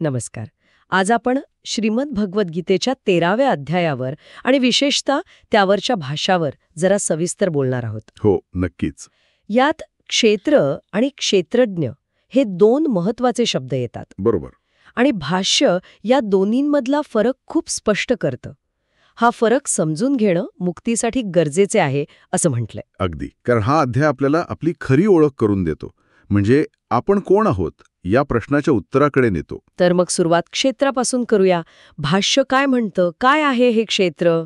नमस्कार. आज आपण श्रीमद भगवद्गीतेच्या 13व्या अध्यायावर आणि विशेषतः त्यावरच्या भाष्यावर जरा सविस्तर बोलणार आहोत. हो, नक्कीच. यात क्षेत्र आणि क्षेत्रज्ञ हे दोन महत्वाचे शब्द येतात. बरोबर. आणि भाष्य या दोन्हींमधला फरक खूप स्पष्ट करतं. हा फरक समजून घेणं मुक्तीसाठी गरजेचे आहे असं म्हटलंय. अगदी. कारण हा अध्याय आपल्याला आपली खरी ओळख करून देतो. म्हणजे आपण कोण आहोत या प्रश्नाच्या उत्तराकडे नेतो. तर मग सुरुवात क्षेत्रापासून करूया. भाष्य काय म्हणतं, काय आहे हे क्षेत्र?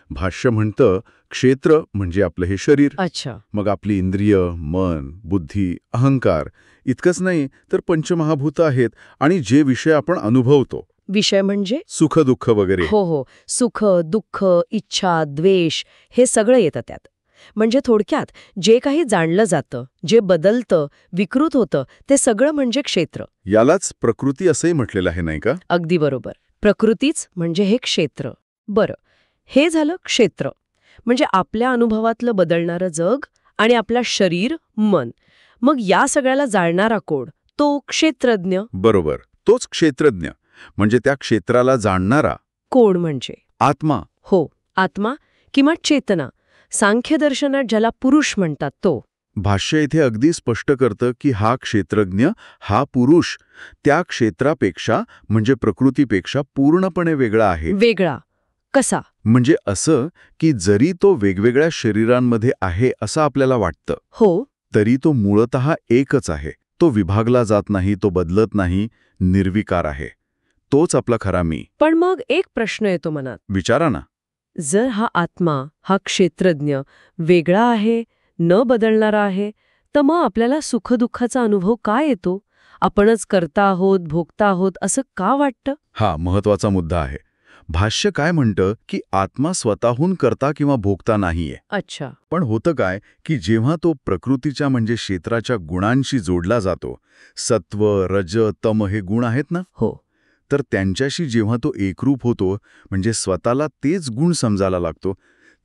भाष्य म्हणतं क्षेत्र म्हणजे आपलं हे शरीर. अच्छा. मग आपली इंद्रिय, मन, बुद्धी, अहंकार इतकंच नाही तर पंचमहाभूत आहेत आणि जे विषय आपण अनुभवतो. विषय म्हणजे सुख दुःख वगैरे. हो, सुख, दुःख, इच्छा, द्वेष हे सगळं येतं त्यात. म्हणजे थोडक्यात जे काही जाणलं जातं, जे बदलतं, विकृत होतं, ते सगळं म्हणजे क्षेत्र. यालाच प्रकृती असंही म्हटलेलं आहे, नाही का? अगदी बरोबर. प्रकृतीच म्हणजे हे क्षेत्र. बरं, हे झालं क्षेत्र म्हणजे आपल्या अनुभवातलं बदलणारं जग आणि आपला शरीर, मन. मग या सगळ्याला जाणणारा कोण? तो क्षेत्रज्ञ. बरोबर. तोच क्षेत्रज्ञ म्हणजे त्या क्षेत्राला जाणणारा. कोण म्हणजे? आत्मा. हो, आत्मा किंवा चेतना. सांख्यदर्शनात ज्याला पुरुष म्हणतात तो. भाष्य इथे अगदी स्पष्ट करतं की हा क्षेत्रज्ञ, हा पुरुष त्या क्षेत्रापेक्षा म्हणजे प्रकृतीपेक्षा पूर्णपणे वेगळा आहे. वेगळा कसा? म्हणजे असं की जरी तो वेगवेगळ्या शरीरांमध्ये आहे असं आपल्याला वाटतं, हो, तरी तो मूळतः एकच आहे. तो विभागला जात नाही, तो बदलत नाही, निर्विकार आहे. तोच आपला खरा मी. पण मग एक प्रश्न येतो मनात. विचारा ना. जर हा आत्मा, हा क्षेत्रज्ञ वेगळा आहे, न बदलणारा आहे, तर मग आपल्याला सुखदुःखाचा अनुभव का येतो? आपणच करता आहोत, भोगता आहोत असं का वाटतं? हा महत्वाचा मुद्दा आहे. भाष्य काय म्हणतं की आत्मा स्वतःहून करता किंवा भोगता नाहीये. अच्छा. पण होतं काय की जेव्हा तो प्रकृतीच्या म्हणजे क्षेत्राच्या गुणांशी जोडला जातो, सत्व, रज, तम हे गुण आहेत ना, हो, तर त्यांच्याशी जेव्हा तो एकरूप होतो म्हणजे स्वतःला तेच गुण समजायला लागतो,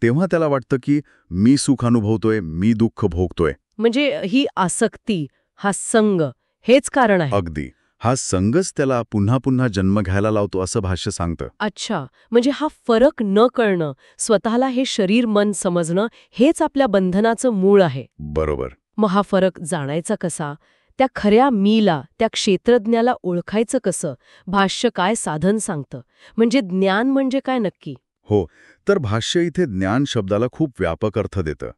तेव्हा त्याला वाटतं की मी सुख अनुभवतोय, मी दुःख भोगतोय. म्हणजे ही आसक्ती, हा संग हेच कारण आहे. अगदी. हा संगच त्याला पुन्हा पुन्हा जन्म घ्यायला लावतो असं भाष्य सांगतं. अच्छा, म्हणजे हा फरक न कळणं, स्वतःला हे शरीर मन समजणं हेच आपल्या बंधनाचं मूळ आहे. बरोबर. मग हा फरक जाणायचा कसा? त्या खऱ्या मीला, त्या क्षेत्रज्ञाला ओळखायचं कसं? भाष्य काय साधन सांगतं? म्हणजे ज्ञान म्हणजे काय नक्की? हो, तर भाष्य इथे ज्ञान शब्दाला खूप व्यापक अर्थ देतं.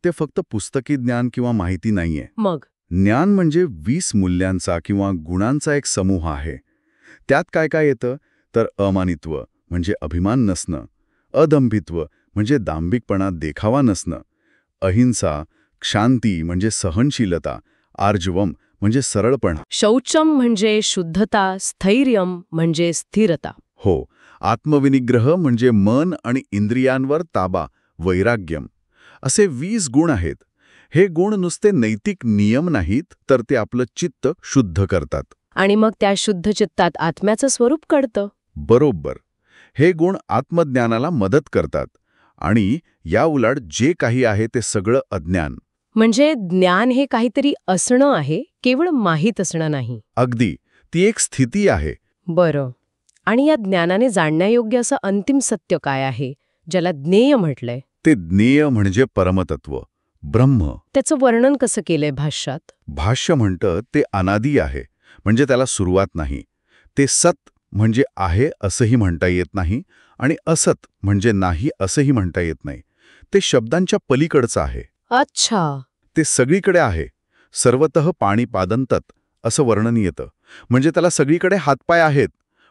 ते फक्त पुस्तकी ज्ञान किंवा माहिती नाहीये. मग ज्ञान म्हणजे 20 मूल्यांचा किंवा गुणांचा एक समूह आहे. त्यात काय काय येतं तर अमानित्व म्हणजे अभिमान नसणं, अदंभित्व म्हणजे दांभिकपणात देखावा नसणं, अहिंसा, क्षांती म्हणजे सहनशीलता, आर्जवम म्हणजे सरळपणा. शौचम म्हणजे शुद्धता, स्थैर्यम म्हणजे स्थिरता. हो, आत्मविनिग्रह म्हणजे मन आणि इंद्रियांवर ताबा, वैराग्यम. असे 20 गुण आहेत. हे गुण नुसते नैतिक नियम नाहीत, तर ते आपलं चित्त शुद्ध करतात. आणि मग त्या शुद्ध चित्तात आत्म्याचं स्वरूप कळतं. बरोबर. हे गुण आत्मज्ञानाला मदत करतात. आणि या उलट जे काही आहे ते सगळं अज्ञान. म्हणजे ज्ञान हे काहीतरी असणं आहे, केवळ माहीत असणं नाही. अगदी. ती एक स्थिती आहे. बरं. आणि या ज्ञानाने जाणण्यायोग्य असं अंतिम सत्य काय आहे, ज्याला ज्ञेय म्हटलंय? ते ज्ञेय म्हणजे परमतत्व, ब्रह्म. त्याचं वर्णन कसं केलंय भाष्यात? भाष्य म्हणतं ते अनादी आहे, म्हणजे त्याला सुरुवात नाही. ते सत म्हणजे आहे असंही म्हणता येत नाही आणि असत म्हणजे नाही असंही म्हणता येत नाही. ते शब्दांच्या पलीकडचं आहे. अच्छा. ते सगळीकडे आहे. सर्वतः पाणीपादं तत् असं वर्णन येतं. म्हणजे त्याला सगळीकडे हातपाय आहेत.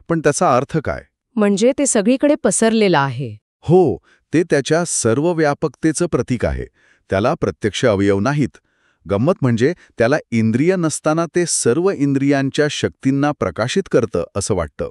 पण त्याचा अर्थ काय? म्हणजे ते सगळीकडे पसरलेलं आहे. हो, ते त्याच्या सर्व व्यापकतेचं प्रतीक आहे. त्याला प्रत्यक्ष अवयव नाहीत. गंमत म्हणजे त्याला इंद्रिय नसताना ते सर्व इंद्रियांच्या शक्तींना प्रकाशित करतं असं वाटतं.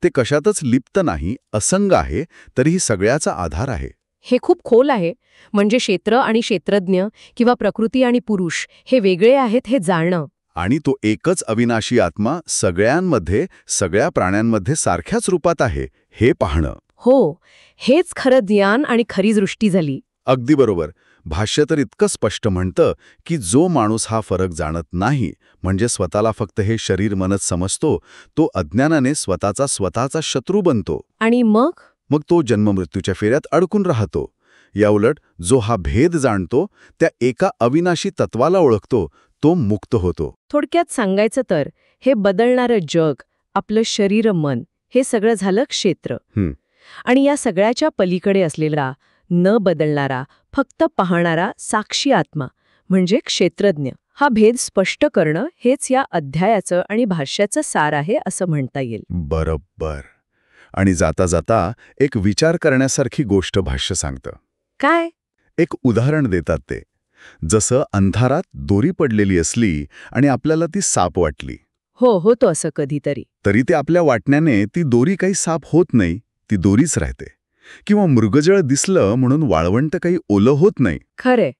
ते कशातच लिप्त नाही, असंग आहे, तरीही सगळ्याचा आधार आहे. हे खूप खोल आहे. म्हणजे क्षेत्र आणि क्षेत्रज्ञ किंवा प्रकृती आणि पुरुष हे वेगळे आहेत हे जाणणं. आणि तो एकच अविनाशी आत्मा सगळ्यांमध्ये, सगळ्या प्राण्यांमध्ये सारख्याच रूपात आहे हे पाहणं. हो, हेच खरं ज्ञान आणि खरी दृष्टी झाली. अगदी बरोबर. भाष्य तर इतकं स्पष्ट म्हणतं की जो माणूस हा फरक जाणत नाही, म्हणजे स्वतःला फक्त हे शरीर मनच समजतो, तो अज्ञानाने स्वतःचा शत्रू बनतो. आणि मग तो जन्ममृत्यूच्या फेऱ्यात अडकून राहतो. याउलट जो हा भेद जाणतो, त्या एका अविनाशी तत्वाला ओळखतो, तो मुक्त होतो. थोडक्यात सांगायचं तर हे बदलणारं जग, आपलं शरीर मन, हे सगळं झालं क्षेत्र. आणि या सगळ्याच्या पलीकडे असलेला न बदलणारा, फक्त पाहणारा साक्षी आत्मा म्हणजे क्षेत्रज्ञ, हा भेद स्पष्ट करणं हेच या अध्यायाचं आणि भाष्याचं सार आहे असं म्हणता येईल. बरोबर. आणि जाता जाता एक विचार करण्यासारखी गोष्ट भाष्य सांगतं. काय? एक उदाहरण देतात ते. जसं अंधारात दोरी पडलेली असली आणि आपल्याला ती साप वाटली, होतो असं कधीतरी. तरी ते आपल्या वाटण्याने ती दोरी काही साप होत नाही, ती दोरीच राहते. किंवा मृगजळ दिसलं म्हणून वाळवंट काही ओलं होत नाही. खरे.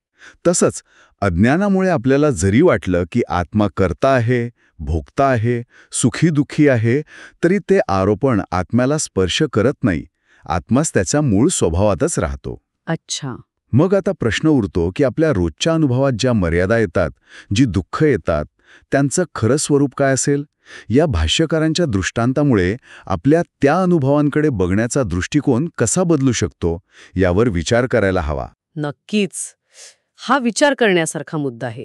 तसंच अज्ञानामुळे आपल्याला जरी वाटलं की आत्मा कर्ता आहे, भोगता आहे, सुखी दुःखी आहे, तरी ते आरोपण आत्म्याला स्पर्श करत नाही. आत्माच त्याच्या मूळ स्वभावातच राहतो. अच्छा. मग आता प्रश्न उरतो की आपल्या रोजच्या अनुभवात ज्या मर्यादा येतात, जी दुःख येतात, त्यांचं खरं स्वरूप काय असेल? या भाष्यकारांच्या दृष्टांतामुळे आपल्या त्या अनुभवांकडे बघण्याचा दृष्टिकोन कसा बदलू शकतो, यावर विचार करायला हवा. नक्कीच. हा विचार करण्यासारखा मुद्दा आहे.